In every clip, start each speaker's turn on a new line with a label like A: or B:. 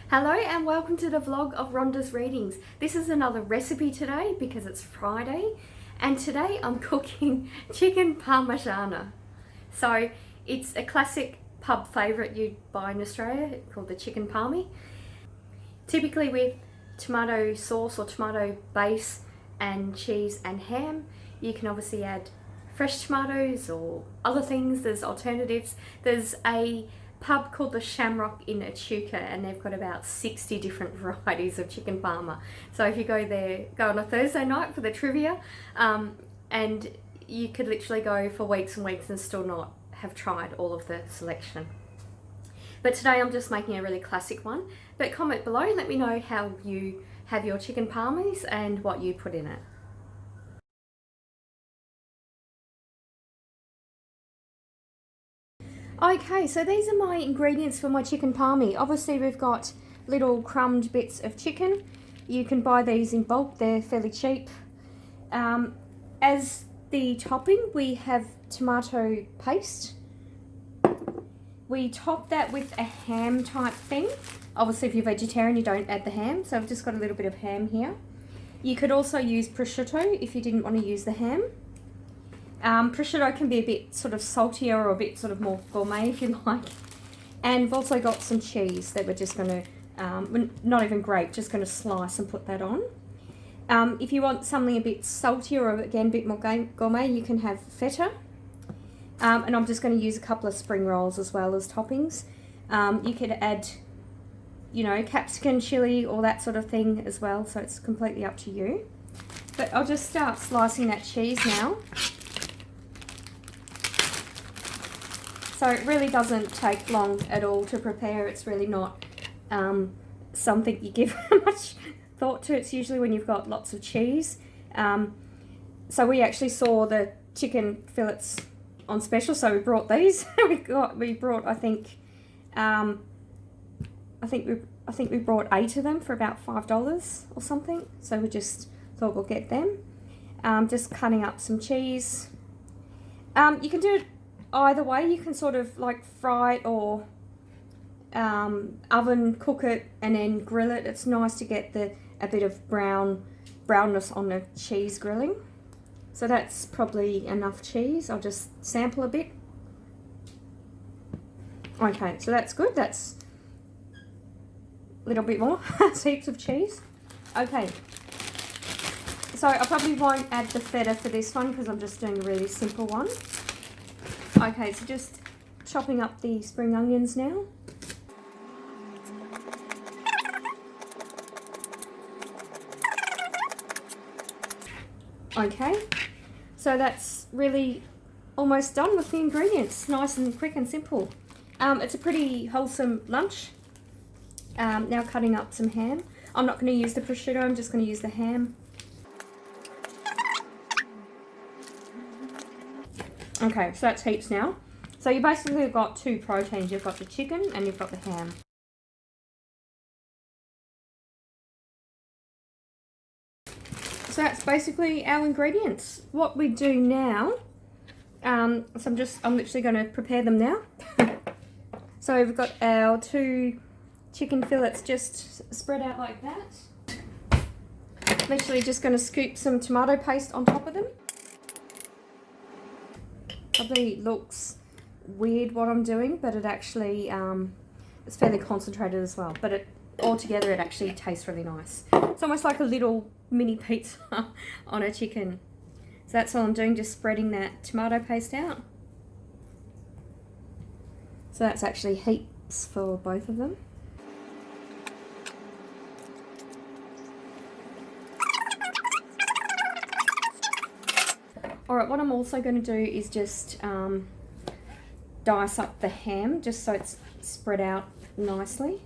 A: Hello and welcome to the vlog of Rhonda's Readings. This is another recipe today because it's Friday, and today I'm cooking chicken parmigiana. So it's a classic pub favourite you'd buy in Australia called the chicken parmy. Typically with tomato sauce or tomato base and cheese and ham. You can obviously add fresh tomatoes or other things. There's alternatives. There's a pub called the Shamrock in Echuca, and they've got about 60 different varieties of chicken parma. So if you go there, go on a Thursday night for the trivia, and you could literally go for weeks and weeks and still not have tried all of the selection. But today I'm just making a really classic one. But comment below and let me know how you have your chicken parmies and what you put in it. Okay, so these are my ingredients for my chicken parmy. Obviously we've got little crumbed bits of chicken. You can buy these in bulk, they're fairly cheap. As the topping we have tomato paste. We top that with a ham type thing. Obviously if you're vegetarian you don't add the ham, so I've just got a little bit of ham here. You could also use prosciutto if you didn't want to use the ham. Prosciutto can be a bit sort of saltier or a bit sort of more gourmet if you like. And we've also got some cheese that we're just going to, not even grate, just going to slice and put that on. If you want something a bit saltier or again a bit more gourmet, you can have feta. And I'm just going to use a couple of spring rolls as well as toppings. You could add, you know, capsicum, chili, all that sort of thing as well, so it's completely up to you. But I'll just start slicing that cheese now. So it really doesn't take long at all to prepare. It's really not something you give much thought to. It's usually when you've got lots of cheese. So we actually saw the chicken fillets on special, so we brought these. we brought I think we brought 8 of them for about $5 or something. So we just thought we'll get them. Just cutting up some cheese. You can do it either way. You can sort of like fry it or oven cook it and then grill it. It's nice to get a bit of brownness on the cheese grilling. So that's probably enough cheese. I'll just sample a bit. Okay, so that's good. That's a little bit more. That's heaps of cheese. Okay. So I probably won't add the feta for this one because I'm just doing a really simple one. Okay, so just chopping up the spring onions now. Okay, so that's really almost done with the ingredients. Nice and quick and simple. It's a pretty wholesome lunch. Now cutting up some ham. I'm not going to use the prosciutto, I'm just going to use the ham. Okay, so that's heaps now. So you basically have got 2 proteins. You've got the chicken and you've got the ham. So that's basically our ingredients. What we do now, so I'm literally going to prepare them now. So we've got our 2 chicken fillets just spread out like that. Literally just going to scoop some tomato paste on top of them. Probably looks weird what I'm doing, but it actually it's fairly concentrated as well, but altogether it actually tastes really nice. It's almost like a little mini pizza on a chicken. So that's all I'm doing, just spreading that tomato paste out. So that's actually heaps for both of them. Alright, what I'm also going to do is just dice up the ham just so it's spread out nicely.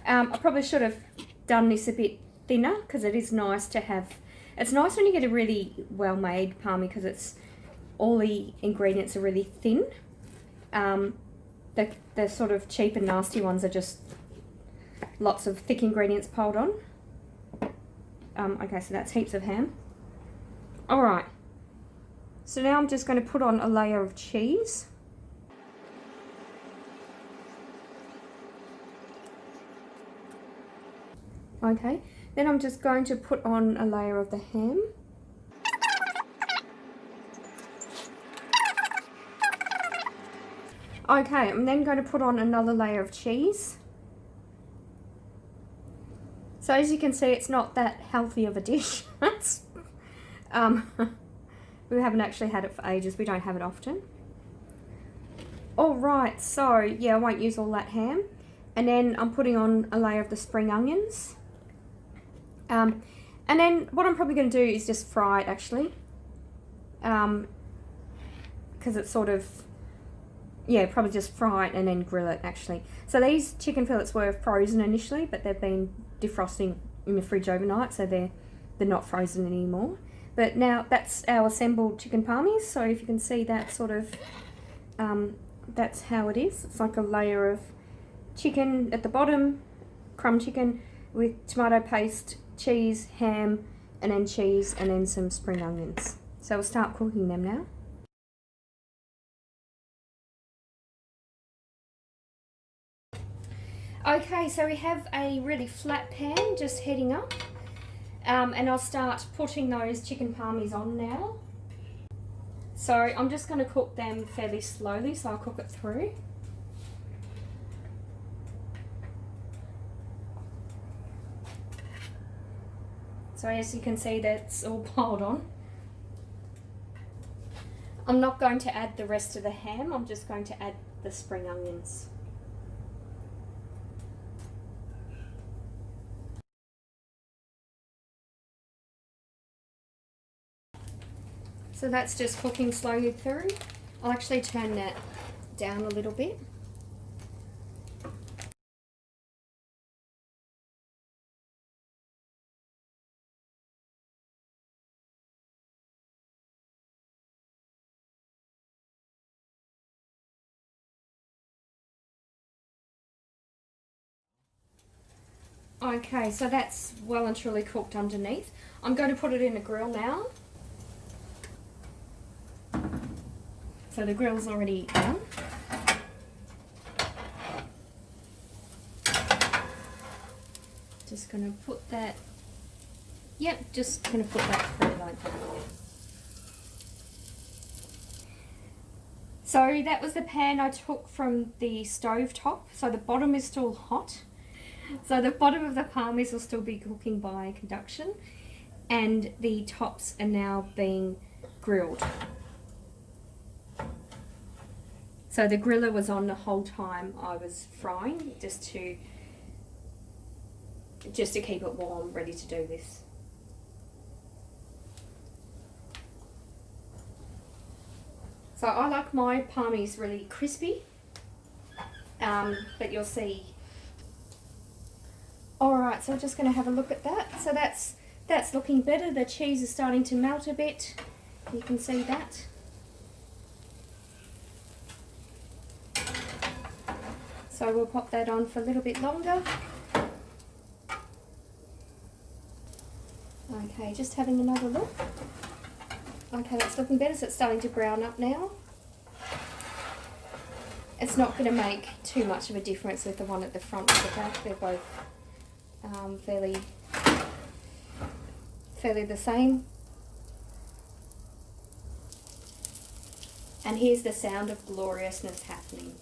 A: I probably should have done this a bit thinner because it is nice to have. It's nice when you get a really well-made palmy because it's all the ingredients are really thin. The sort of cheap and nasty ones are just lots of thick ingredients piled on. Okay, so that's heaps of ham. All right. So now I'm just going to put on a layer of cheese. Okay, then I'm just going to put on a layer of the ham. Okay, I'm then going to put on another layer of cheese. So as you can see, it's not that healthy of a dish. We haven't actually had it for ages. We don't have it often. Alright, so yeah, I won't use all that ham. And then I'm putting on a layer of the spring onions. And then what I'm probably going to do is just fry it actually. Because it's sort of, yeah, probably just fry it and then grill it actually. So these chicken fillets were frozen initially, but they've been defrosting in the fridge overnight, so they're not frozen anymore. But now that's our assembled chicken palmies. So if you can see that sort of, that's how it is. It's like a layer of chicken at the bottom, crumb chicken with tomato paste, cheese, ham, and then cheese, and then some spring onions. So we'll start cooking them now. Okay, so we have a really flat pan just heating up. And I'll start putting those chicken palmies on now. So I'm just going to cook them fairly slowly, so I'll cook it through. So as you can see, that's all piled on. I'm not going to add the rest of the ham, I'm just going to add the spring onions. So that's just cooking slowly through. I'll actually turn that down a little bit. Okay, so that's well and truly cooked underneath. I'm going to put it in a grill now. So the grill's already done. Just going to put that, yep, just going to put that through like that. So that was the pan I took from the stove top. So the bottom is still hot. So the bottom of the palmies will still be cooking by conduction, and the tops are now being grilled. So the griller was on the whole time I was frying, just to keep it warm, ready to do this. So I like my palmies really crispy, but you'll see. Alright, so I'm just going to have a look at that. So that's looking better. The cheese is starting to melt a bit. You can see that. So we'll pop that on for a little bit longer. Okay, just having another look. Okay, that's looking better, so it's starting to brown up now. It's not going to make too much of a difference with the one at the front or the back. They're both fairly the same. And here's the sound of gloriousness happening.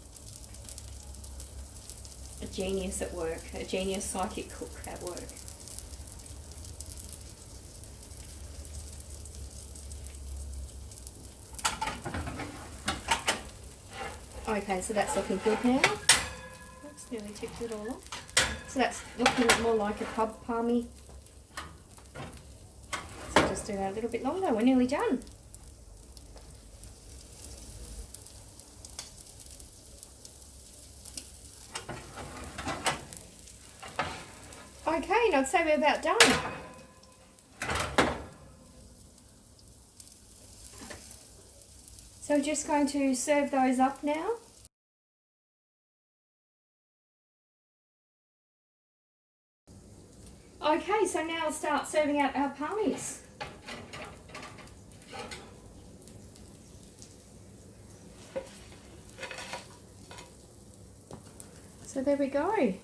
A: A genius at work, a genius psychic cook at work. Okay, so that's looking good now. Oops, nearly tipped it all off. So that's looking more like a pub palmy. So just do that a little bit longer. We're nearly done. Okay, and I'd say we're about done. So just going to serve those up now. Okay, so now I'll start serving out our palmies. So there we go.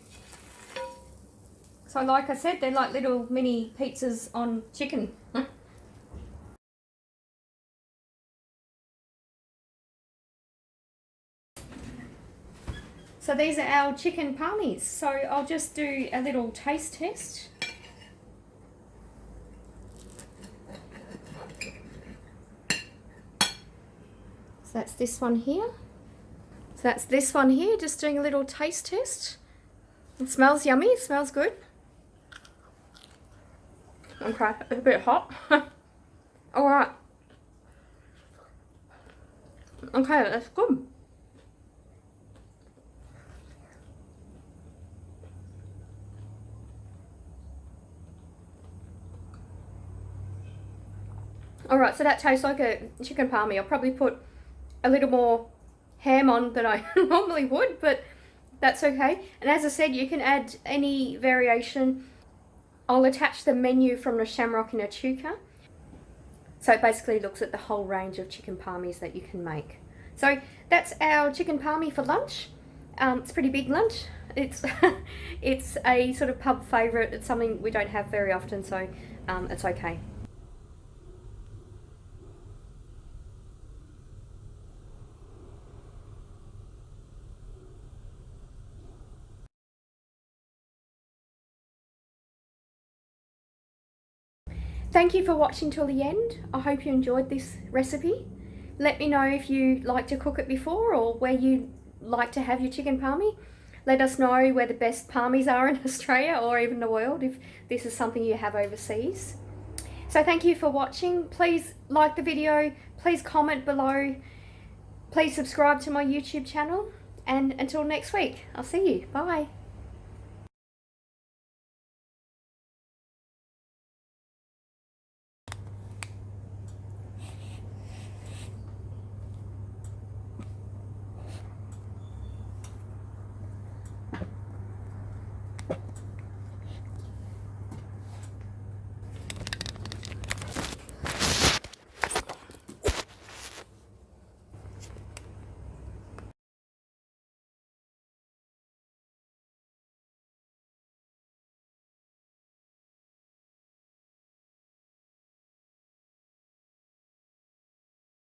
A: So like I said, they're like little mini pizzas on chicken. So these are our chicken palmies. So I'll just do a little taste test. So that's this one here. So that's this one here, just doing a little taste test. It smells yummy, it smells good. Okay, it's a bit hot. Alright. Okay, that's good. Alright, so that tastes like a chicken palmy. I'll probably put a little more ham on than I normally would, but that's okay. And as I said, you can add any variation. I'll attach the menu from the Shamrock in Echuca. So it basically looks at the whole range of chicken palmies that you can make. So that's our chicken palmy for lunch. It's a pretty big lunch. It's it's a sort of pub favourite. It's something we don't have very often, so it's okay. Thank you for watching till the end. I hope you enjoyed this recipe. Let me know if you like to cook it before or where you like to have your chicken palmy. Let us know where the best palmies are in Australia or even the world if this is something you have overseas. So thank you for watching. Please like the video, please comment below, please subscribe to my YouTube channel, and until next week, I'll see you. Bye.